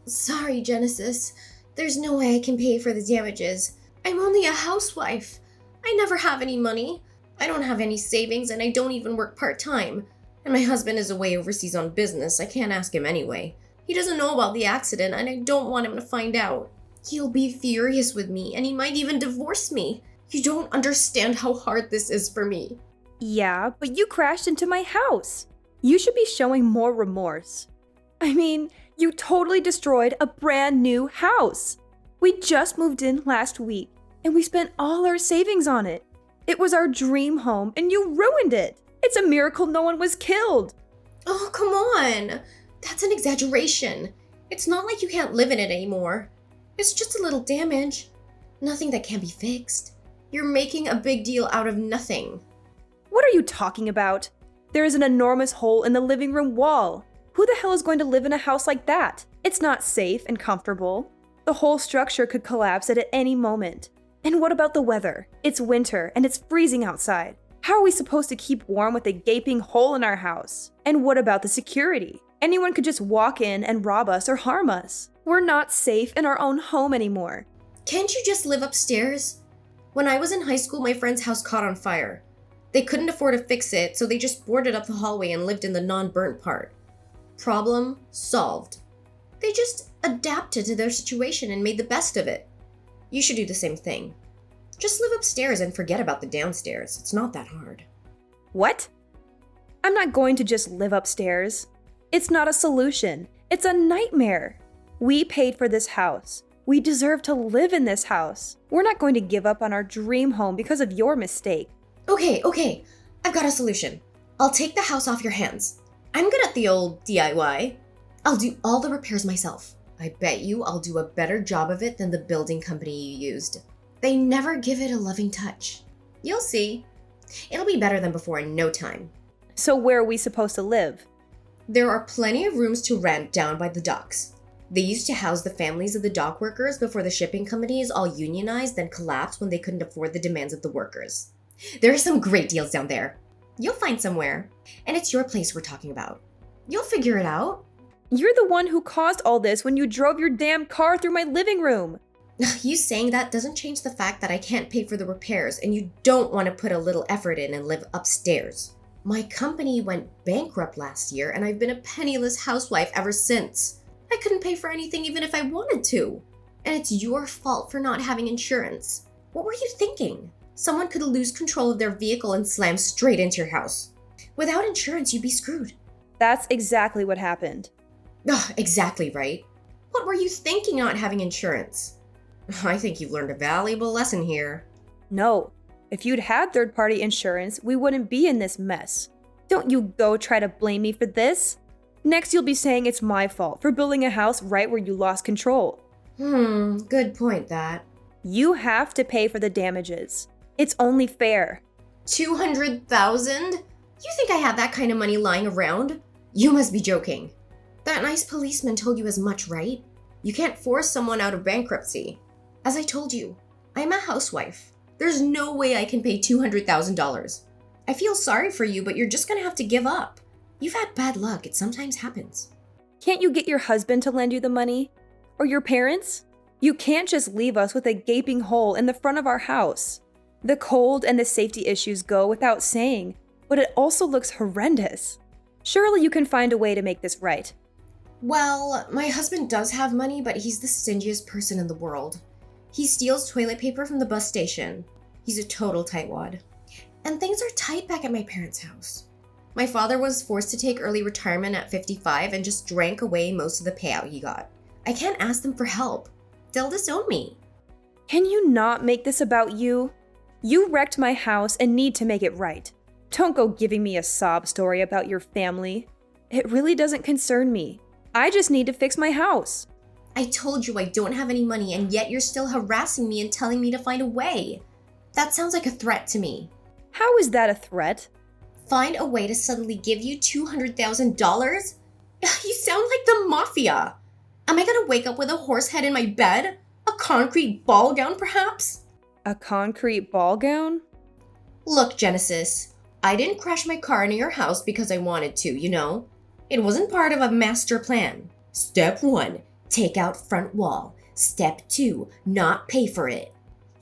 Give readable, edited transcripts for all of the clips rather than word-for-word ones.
Sorry, Genesis. There's no way I can pay for the damages. I'm only a housewife. I never have any money. I don't have any savings and I don't even work part-time. And my husband is away overseas on business. I can't ask him anyway. He doesn't know about the accident and I don't want him to find out. He'll be furious with me and he might even divorce me. You don't understand how hard this is for me. Yeah, but you crashed into my house. You should be showing more remorse. I mean, you totally destroyed a brand new house. We just moved in last week and we spent all our savings on it. It was our dream home and you ruined it. It's a miracle no one was killed. Oh, come on. That's an exaggeration. It's not like you can't live in it anymore. It's just a little damage. Nothing that can't be fixed. You're making a big deal out of nothing. What are you talking about? There is an enormous hole in the living room wall. Who the hell is going to live in a house like that? It's not safe and comfortable. The whole structure could collapse at any moment. And what about the weather? It's winter and it's freezing outside. How are we supposed to keep warm with a gaping hole in our house? And what about the security? Anyone could just walk in and rob us or harm us. We're not safe in our own home anymore. Can't you just live upstairs? When I was in high school, my friend's house caught on fire. They couldn't afford to fix it, so they just boarded up the hallway and lived in the non-burnt part. Problem solved. They just adapted to their situation and made the best of it. You should do the same thing. Just live upstairs and forget about the downstairs. It's not that hard. What? I'm not going to just live upstairs. It's not a solution. It's a nightmare. We paid for this house. We deserve to live in this house. We're not going to give up on our dream home because of your mistake. Okay. I've got a solution. I'll take the house off your hands. I'm good at the old DIY. I'll do all the repairs myself. I bet you I'll do a better job of it than the building company you used. They never give it a loving touch. You'll see. It'll be better than before in no time. So where are we supposed to live? There are plenty of rooms to rent down by the docks. They used to house the families of the dock workers before the shipping companies all unionized then collapsed when they couldn't afford the demands of the workers. There are some great deals down there. You'll find somewhere. And it's your place we're talking about. You'll figure it out. You're the one who caused all this when you drove your damn car through my living room. You saying that doesn't change the fact that I can't pay for the repairs and you don't want to put a little effort in and live upstairs. My company went bankrupt last year and I've been a penniless housewife ever since. I couldn't pay for anything even if I wanted to. And it's your fault for not having insurance. What were you thinking? Someone could lose control of their vehicle and slam straight into your house. Without insurance, you'd be screwed. That's exactly what happened. Ugh, exactly right. What were you thinking not having insurance? I think you've learned a valuable lesson here. No. If you'd had third-party insurance, we wouldn't be in this mess. Don't you go try to blame me for this. Next, you'll be saying it's my fault for building a house right where you lost control. Good point, that. You have to pay for the damages. It's only fair. 200,000? You think I have that kind of money lying around? You must be joking. That nice policeman told you as much, right? You can't force someone out of bankruptcy. As I told you, I'm a housewife. There's no way I can pay $200,000. I feel sorry for you, but you're just gonna have to give up. You've had bad luck. It sometimes happens. Can't you get your husband to lend you the money? Or your parents? You can't just leave us with a gaping hole in the front of our house. The cold and the safety issues go without saying, but it also looks horrendous. Surely you can find a way to make this right. Well, my husband does have money, but he's the stingiest person in the world. He steals toilet paper from the bus station. He's a total tightwad. And things are tight back at my parents' house. My father was forced to take early retirement at 55 and just drank away most of the payout he got. I can't ask them for help. They'll disown me. Can you not make this about you? You wrecked my house and need to make it right. Don't go giving me a sob story about your family. It really doesn't concern me. I just need to fix my house. I told you I don't have any money and yet you're still harassing me and telling me to find a way. That sounds like a threat to me. How is that a threat? Find a way to suddenly give you $200,000? You sound like the mafia. Am I gonna wake up with a horse head in my bed? A concrete ball gown, perhaps? A concrete ball gown? Look, Genesis, I didn't crash my car into your house because I wanted to, you know? It wasn't part of a master plan. Step 1, Take out front wall. Step 2, not pay for it.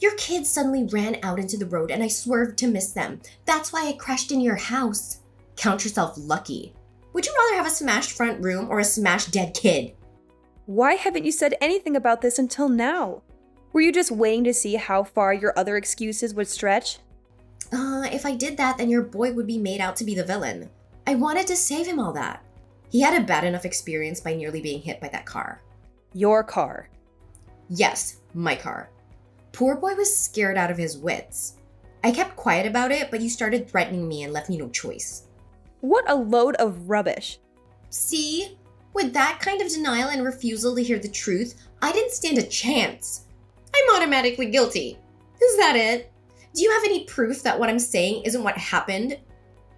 Your kids suddenly ran out into the road and I swerved to miss them. That's why I crashed into your house. Count yourself lucky. Would you rather have a smashed front room or a smashed dead kid? Why haven't you said anything about this until now? Were you just waiting to see how far your other excuses would stretch? If I did that, then your boy would be made out to be the villain. I wanted to save him all that. He had a bad enough experience by nearly being hit by that car. Your car. Yes, my car. Poor boy was scared out of his wits. I kept quiet about it, but you started threatening me and left me no choice. What a load of rubbish. See? With that kind of denial and refusal to hear the truth, I didn't stand a chance. I'm automatically guilty. Is that it? Do you have any proof that what I'm saying isn't what happened?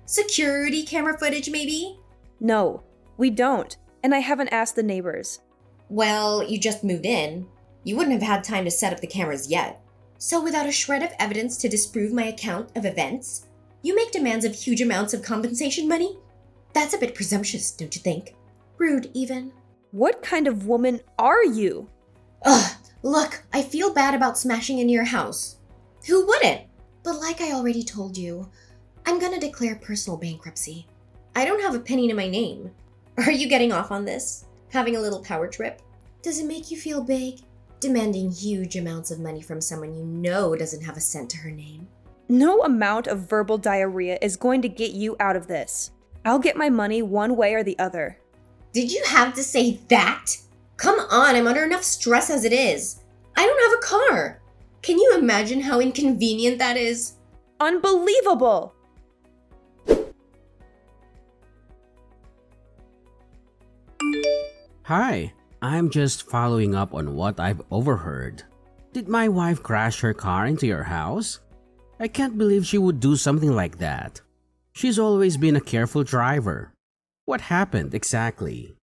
Security camera footage, maybe? No, we don't, and I haven't asked the neighbors. Well, you just moved in. You wouldn't have had time to set up the cameras yet. So without a shred of evidence to disprove my account of events, you make demands of huge amounts of compensation money? That's a bit presumptuous, don't you think? Rude, even. What kind of woman are you? Ugh, look, I feel bad about smashing into your house. Who wouldn't? But like I already told you, I'm gonna declare personal bankruptcy. I don't have a penny to my name. Are you getting off on this? Having a little power trip? Does it make you feel big? Demanding huge amounts of money from someone you know doesn't have a cent to her name? No amount of verbal diarrhea is going to get you out of this. I'll get my money one way or the other. Did you have to say that? Come on, I'm under enough stress as it is. I don't have a car. Can you imagine how inconvenient that is? Unbelievable! Hi, I'm just following up on what I've overheard. Did my wife crash her car into your house? I can't believe she would do something like that. She's always been a careful driver. What happened exactly?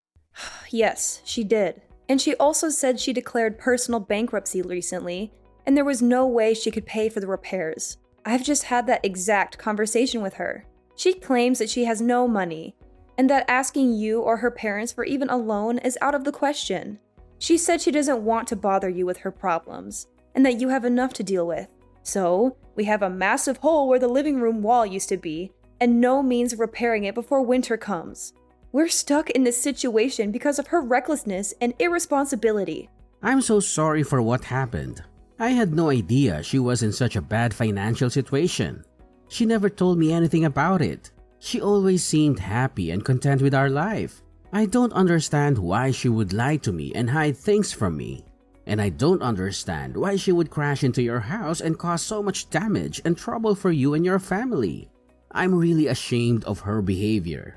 Yes, she did. And she also said she declared personal bankruptcy recently, and there was no way she could pay for the repairs. I've just had that exact conversation with her. She claims that she has no money, and that asking you or her parents for even a loan is out of the question. She said she doesn't want to bother you with her problems, and that you have enough to deal with. So, we have a massive hole where the living room wall used to be, and no means of repairing it before winter comes. We're stuck in this situation because of her recklessness and irresponsibility. I'm so sorry for what happened. I had no idea she was in such a bad financial situation. She never told me anything about it. She always seemed happy and content with our life. I don't understand why she would lie to me and hide things from me. And I don't understand why she would crash into your house and cause so much damage and trouble for you and your family. I'm really ashamed of her behavior.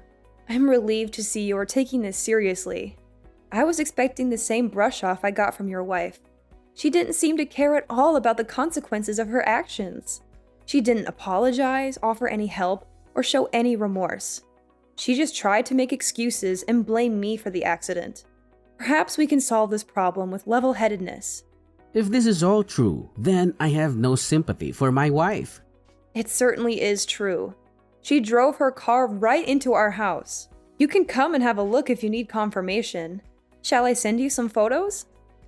I'm relieved to see you're taking this seriously. I was expecting the same brush off I got from your wife. She didn't seem to care at all about the consequences of her actions. She didn't apologize, offer any help, or show any remorse. She just tried to make excuses and blame me for the accident. Perhaps we can solve this problem with level-headedness. If this is all true, then I have no sympathy for my wife. It certainly is true. She drove her car right into our house. You can come and have a look if you need confirmation. Shall I send you some photos?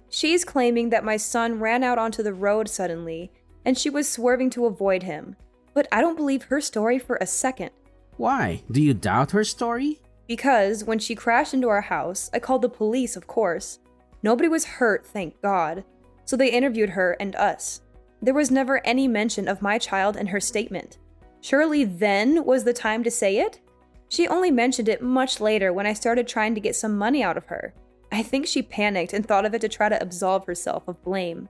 She's claiming that my son ran out onto the road suddenly, and she was swerving to avoid him. But I don't believe her story for a second. Why? Do you doubt her story? Because when she crashed into our house, I called the police, of course. Nobody was hurt, thank God. So they interviewed her and us. There was never any mention of my child in her statement. Surely then was the time to say it? She only mentioned it much later when I started trying to get some money out of her. I think she panicked and thought of it to try to absolve herself of blame.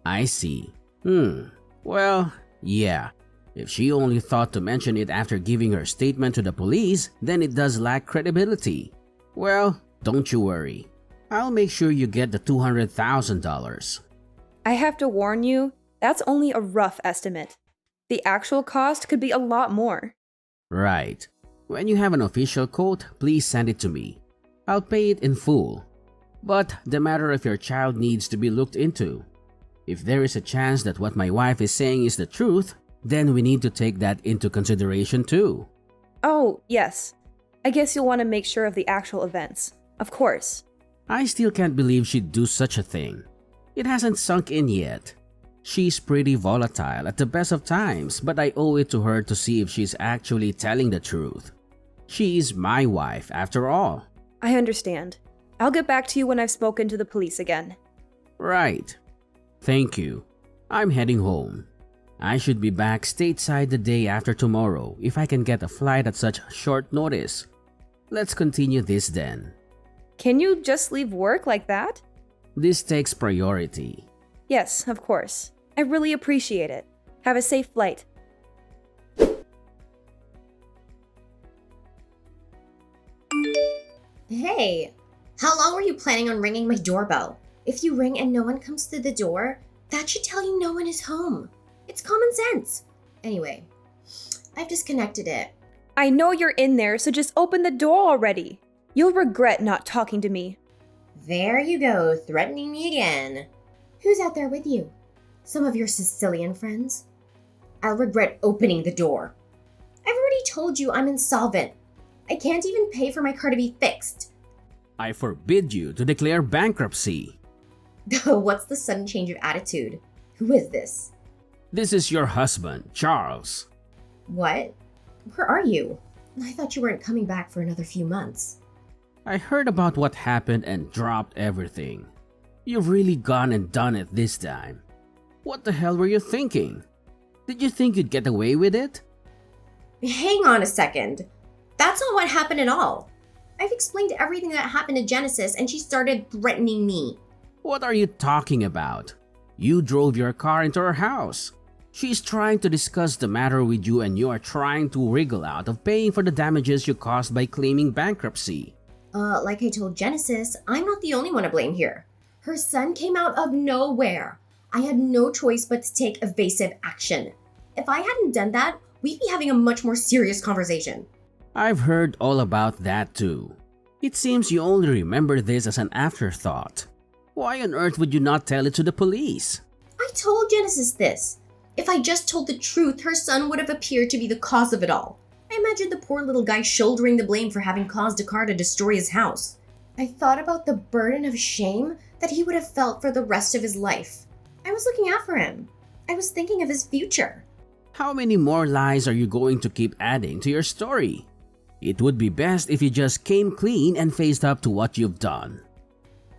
I see. Well, yeah. If she only thought to mention it after giving her statement to the police, then it does lack credibility. Well, don't you worry. I'll make sure you get the $200,000. I have to warn you, that's only a rough estimate. The actual cost could be a lot more. Right. When you have an official quote, please send it to me. I'll pay it in full. But the matter of your child needs to be looked into. If there is a chance that what my wife is saying is the truth, then we need to take that into consideration too. Oh, yes. I guess you'll want to make sure of the actual events. Of course. I still can't believe she'd do such a thing. It hasn't sunk in yet. She's pretty volatile at the best of times, but I owe it to her to see if she's actually telling the truth. She is my wife, after all. I understand. I'll get back to you when I've spoken to the police again. Right. Thank you. I'm heading home. I should be back stateside the day after tomorrow if I can get a flight at such short notice. Let's continue this then. Can you just leave work like that? This takes priority. Yes, of course. I really appreciate it. Have a safe flight. Hey, how long were you planning on ringing my doorbell? If you ring and no one comes through the door, that should tell you no one is home. It's common sense. Anyway, I've disconnected it. I know you're in there, so just open the door already. You'll regret not talking to me. There you go, threatening me again. Who's out there with you? Some of your Sicilian friends? I'll regret opening the door. I've already told you I'm insolvent. I can't even pay for my car to be fixed. I forbid you to declare bankruptcy. What's the sudden change of attitude? Who is this? This is your husband, Charles. What? Where are you? I thought you weren't coming back for another few months. I heard about what happened and dropped everything. You've really gone and done it this time. What the hell were you thinking? Did you think you'd get away with it? Hang on a second. That's not what happened at all. I've explained everything that happened to Genesis and she started threatening me. What are you talking about? You drove your car into her house. She's trying to discuss the matter with you and you are trying to wriggle out of paying for the damages you caused by claiming bankruptcy. Like I told Genesis, I'm not the only one to blame here. Her son came out of nowhere. I had no choice but to take evasive action. If I hadn't done that, we'd be having a much more serious conversation. I've heard all about that too. It seems you only remember this as an afterthought. Why on earth would you not tell it to the police? I told Genesis this. If I just told the truth, her son would have appeared to be the cause of it all. I imagined the poor little guy shouldering the blame for having caused a car to destroy his house. I thought about the burden of shame that he would have felt for the rest of his life. I was looking out for him. I was thinking of his future. How many more lies are you going to keep adding to your story? It would be best if you just came clean and faced up to what you've done.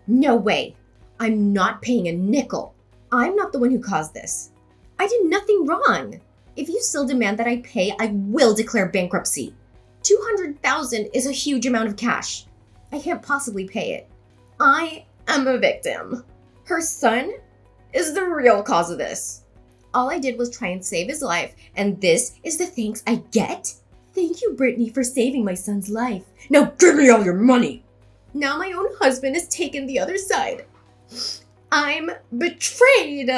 No way. I'm not paying a nickel. I'm not the one who caused this. I did nothing wrong. If you still demand that I pay, I will declare bankruptcy. $200,000 is a huge amount of cash. I can't possibly pay it. I am a victim. Her son is the real cause of this. All I did was try and save his life, and this is the thanks I get? Thank you, Brittany, for saving my son's life. Now give me all your money. Now my own husband has taken the other side. I'm betrayed.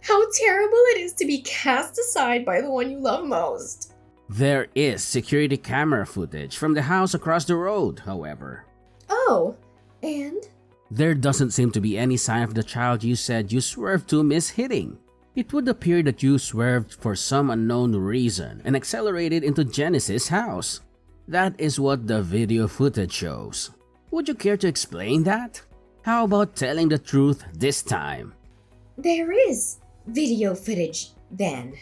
How terrible it is to be cast aside by the one you love most. There is security camera footage from the house across the road, however. Oh, and? There doesn't seem to be any sign of the child you said you swerved to miss hitting. It would appear that you swerved for some unknown reason and accelerated into Genesis' house. That is what the video footage shows. Would you care to explain that? How about telling the truth this time? There is video footage then.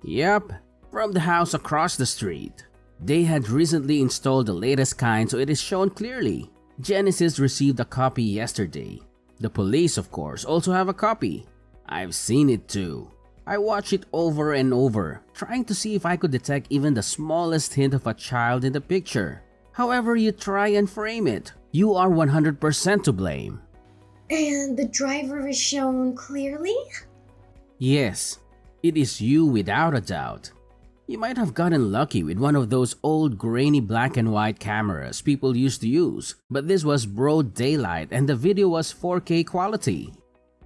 Yep, from the house across the street. They had recently installed the latest kind, so it is shown clearly. Genesis received a copy yesterday. The police, of course, also have a copy. I've seen it too. I watched it over and over, trying to see if I could detect even the smallest hint of a child in the picture. However you try and frame it, you are 100% to blame. And the driver is shown clearly? Yes, it is you without a doubt. You might have gotten lucky with one of those old grainy black and white cameras people used to use, but this was broad daylight and the video was 4K quality.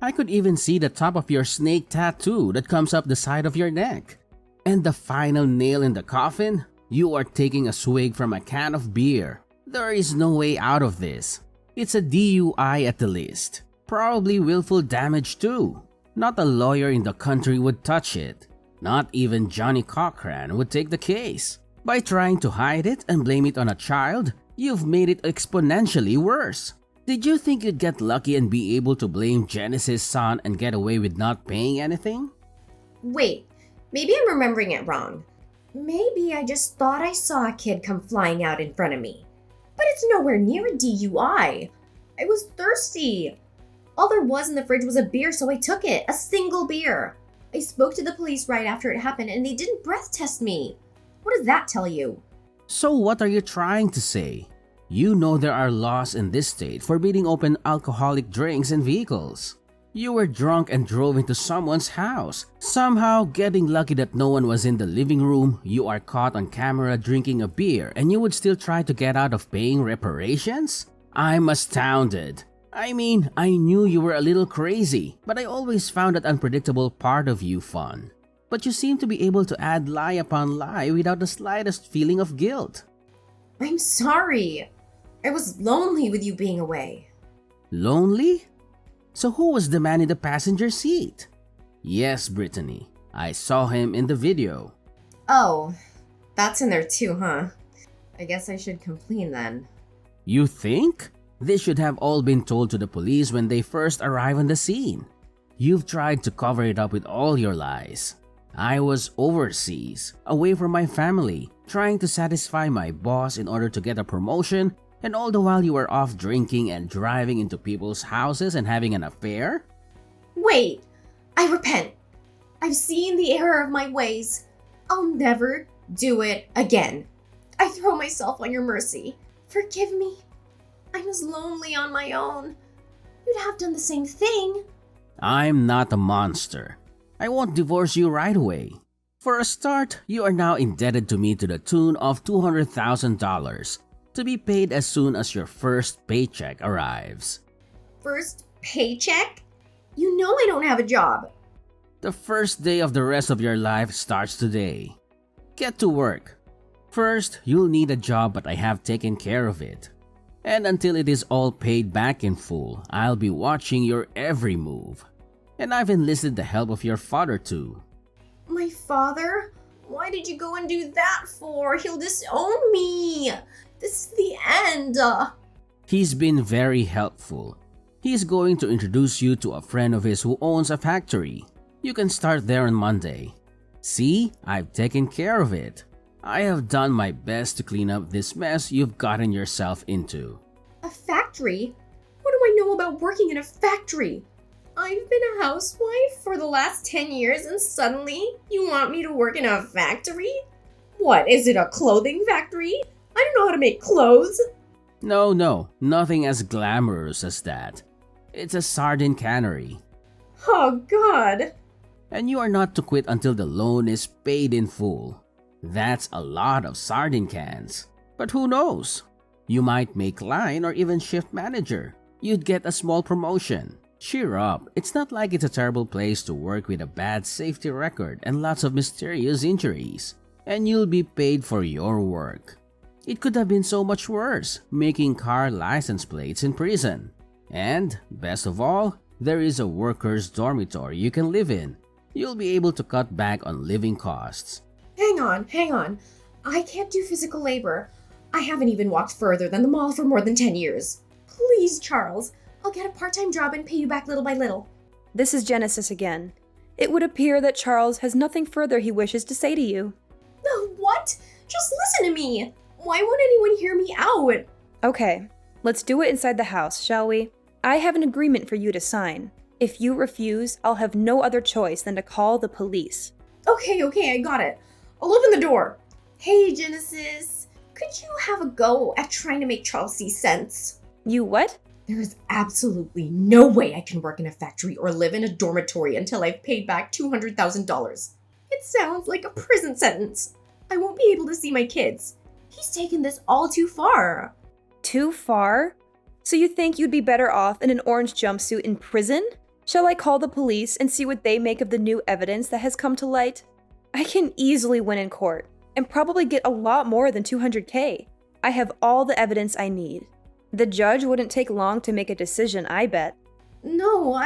I could even see the top of your snake tattoo that comes up the side of your neck. And the final nail in the coffin? You are taking a swig from a can of beer. There is no way out of this. It's a DUI at the least. Probably willful damage too. Not a lawyer in the country would touch it. Not even Johnny Cochran would take the case. By trying to hide it and blame it on a child, You've made it exponentially worse. Did you think you'd get lucky and be able to blame Genesis' son and get away with not paying anything? Wait, maybe I'm remembering it wrong. Maybe I just thought I saw a kid come flying out in front of me. But it's nowhere near a DUI. I was thirsty. All there was in the fridge was a beer, so I took it. A single beer. I spoke to the police right after it happened, and they didn't breath test me. What does that tell you? So what are you trying to say? You know there are laws in this state forbidding open alcoholic drinks in vehicles. You were drunk and drove into someone's house. Somehow, getting lucky that no one was in the living room, you are caught on camera drinking a beer and you would still try to get out of paying reparations? I'm astounded. I mean, I knew you were a little crazy, but I always found that unpredictable part of you fun. But you seem to be able to add lie upon lie without the slightest feeling of guilt. I'm sorry. I was lonely with you being away. Lonely? So who was the man in the passenger seat? Yes, Brittany. I saw him in the video. Oh, that's in there too, huh? I guess I should complain then. You think? This should have all been told to the police when they first arrive on the scene. You've tried to cover it up with all your lies. I was overseas, away from my family, trying to satisfy my boss in order to get a promotion, and all the while you were off drinking and driving into people's houses and having an affair? Wait, I repent. I've seen the error of my ways. I'll never do it again. I throw myself on your mercy. Forgive me. I was lonely on my own. You'd have done the same thing. I'm not a monster. I won't divorce you right away. For a start, you are now indebted to me to the tune of $200,000 to be paid as soon as your first paycheck arrives. First paycheck? You know I don't have a job. The first day of the rest of your life starts today. Get to work. First, you'll need a job, but I have taken care of it. And until it is all paid back in full, I'll be watching your every move. And I've enlisted the help of your father too. My father? Why did you go and do that for? He'll disown me. This is the end. He's been very helpful. He's going to introduce you to a friend of his who owns a factory. You can start there on Monday. See, I've taken care of it. I have done my best to clean up this mess you've gotten yourself into. A factory? What do I know about working in a factory? I've been a housewife for the last 10 years and suddenly you want me to work in a factory? What, is it a clothing factory? I don't know how to make clothes. No, nothing as glamorous as that. It's a sardine cannery. Oh, God. And you are not to quit until the loan is paid in full. That's a lot of sardine cans. But who knows? You might make line or even shift manager. You'd get a small promotion. Cheer up, it's not like it's a terrible place to work with a bad safety record and lots of mysterious injuries. And you'll be paid for your work. It could have been so much worse, making car license plates in prison. And, best of all, there is a workers' dormitory you can live in. You'll be able to cut back on living costs. Hang on. I can't do physical labor. I haven't even walked further than the mall for more than 10 years. Please, Charles, I'll get a part-time job and pay you back little by little. This is Genesis again. It would appear that Charles has nothing further he wishes to say to you. No, what? Just listen to me. Why won't anyone hear me out? Okay, let's do it inside the house, shall we? I have an agreement for you to sign. If you refuse, I'll have no other choice than to call the police. Okay, I got it. I'll open the door. Hey, Genesis. Could you have a go at trying to make Charles see sense? You what? There is absolutely no way I can work in a factory or live in a dormitory until I've paid back $200,000. It sounds like a prison sentence. I won't be able to see my kids. He's taken this all too far. Too far? So you think you'd be better off in an orange jumpsuit in prison? Shall I call the police and see what they make of the new evidence that has come to light? I can easily win in court and probably get a lot more than $200K. I have all the evidence I need. The judge wouldn't take long to make a decision, I bet. No,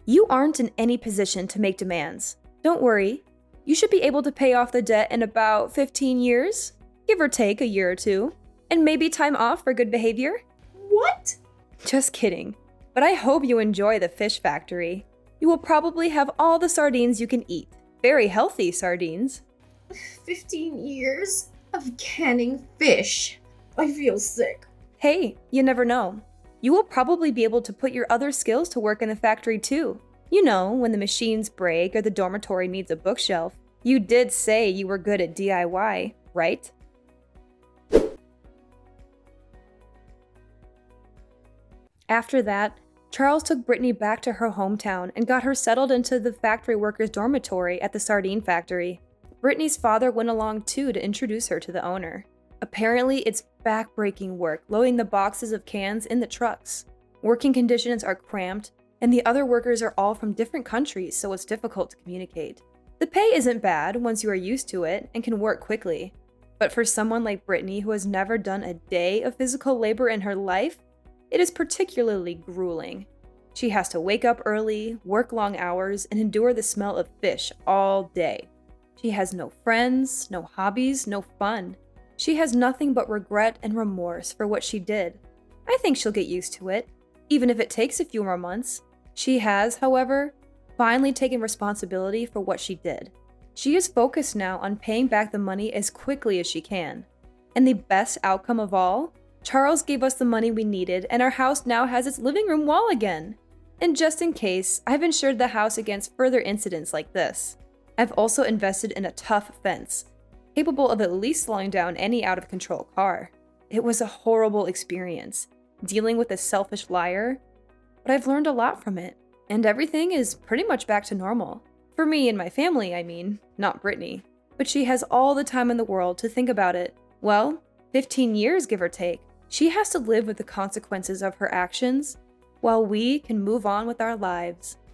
You aren't in any position to make demands. Don't worry. You should be able to pay off the debt in about 15 years, give or take a year or two. And maybe time off for good behavior? What? Just kidding. But I hope you enjoy the fish factory. You will probably have all the sardines you can eat. Very healthy sardines. 15 years of canning fish. I feel sick. Hey, you never know. You will probably be able to put your other skills to work in the factory too. You know, when the machines break or the dormitory needs a bookshelf. You did say you were good at DIY, right? After that, Charles took Brittany back to her hometown and got her settled into the factory workers' dormitory at the sardine factory. Brittany's father went along too to introduce her to the owner. Apparently, it's back-breaking work loading the boxes of cans in the trucks. Working conditions are cramped, and the other workers are all from different countries, so it's difficult to communicate. The pay isn't bad once you are used to it and can work quickly. But for someone like Brittany who has never done a day of physical labor in her life, it is particularly grueling. She has to wake up early, work long hours, and endure the smell of fish all day. She has no friends, no hobbies, no fun. She has nothing but regret and remorse for what she did. I think she'll get used to it, even if it takes a few more months. She has, however, finally taken responsibility for what she did. She is focused now on paying back the money as quickly as she can. And the best outcome of all? Charles gave us the money we needed, and our house now has its living room wall again. And just in case, I've insured the house against further incidents like this. I've also invested in a tough fence, capable of at least slowing down any out-of-control car. It was a horrible experience, dealing with a selfish liar, but I've learned a lot from it, and everything is pretty much back to normal. For me and my family, I mean, not Brittany. But she has all the time in the world to think about it. Well, 15 years, give or take. She has to live with the consequences of her actions, while we can move on with our lives.